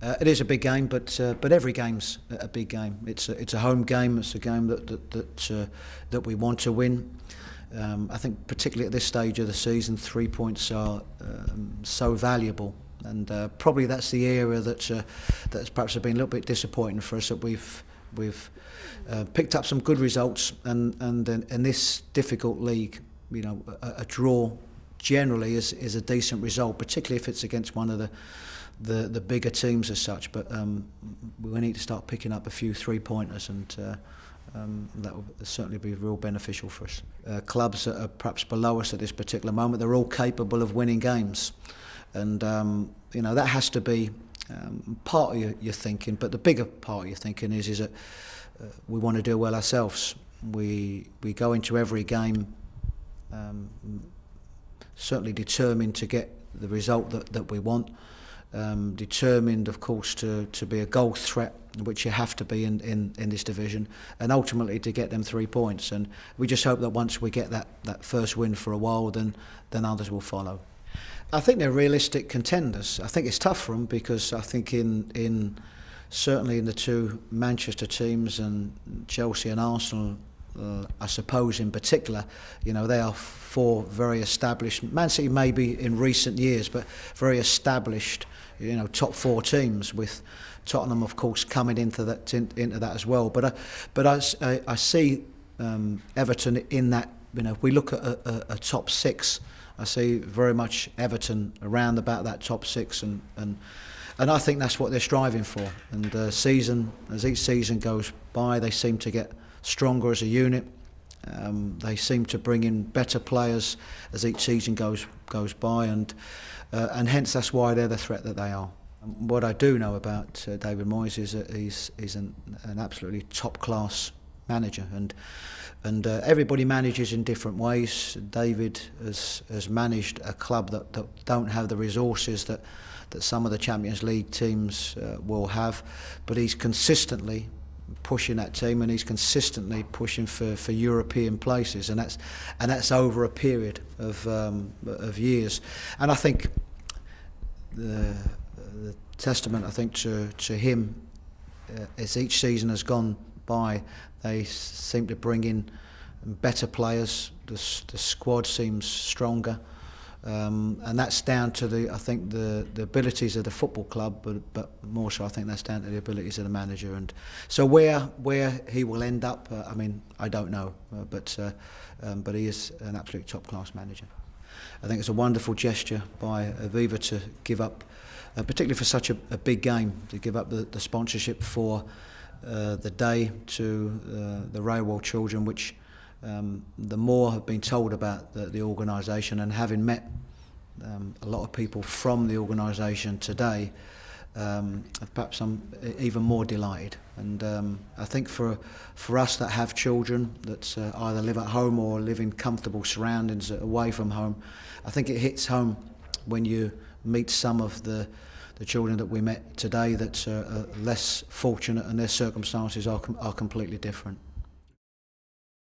It is a big game, but every game's a big game. It's a home game. It's a game that we want to win. I think particularly at this stage of the season, 3 points are so valuable, and probably that's the area that's perhaps been a little bit disappointing for us. That we've picked up some good results, and in this difficult league, a draw generally is a decent result, particularly if it's against one of the bigger teams as such. But we need to start picking up a few 3-pointers, and that will certainly be real beneficial for us. Clubs that are perhaps below us at this particular moment, they're all capable of winning games, and that has to be part of your thinking. But the bigger part of your thinking is that we want to do well ourselves. We go into every game certainly determined to get the result that we want. Determined, of course, to be a goal threat, which you have to be in this division, and ultimately to get them 3 points. And we just hope that once we get that first win for a while, then others will follow. I think they're realistic contenders. I think it's tough for them because I think certainly in the two Manchester teams and Chelsea and Arsenal, I suppose in particular, they are four very established. Man City maybe in recent years, but very established, top four teams, with Tottenham, of course, coming into that as well. But I see Everton in that. If we look at a top six, I see very much Everton around about that top six, and I think that's what they're striving for. And as each season goes by, they seem to get stronger as a unit. They seem to bring in better players as each season goes by, and hence that's why they're the threat that they are. What I do know about David Moyes is that he's an absolutely top-class manager, and everybody manages in different ways. David has managed a club that don't have the resources that some of the Champions League teams will have, but he's consistently pushing that team, and he's consistently pushing for European places, and that's over a period of years. And I think the testament, I think, to him, as each season has gone by, they seem to bring in better players. The squad seems stronger. And that's down to the abilities of the football club, but more so I think that's down to the abilities of the manager. And so where he will end up, I don't know, but he is an absolute top class manager. I think it's a wonderful gesture by Aviva to give up, particularly for such a big game, to give up the sponsorship for the day to the Railway children, which the more have been told about the organisation, and having met a lot of people from the organisation today, perhaps I'm even more delighted. And I think for us that have children that either live at home or live in comfortable surroundings away from home, I think it hits home when you meet some of the children that we met today that are less fortunate, and their circumstances are completely different.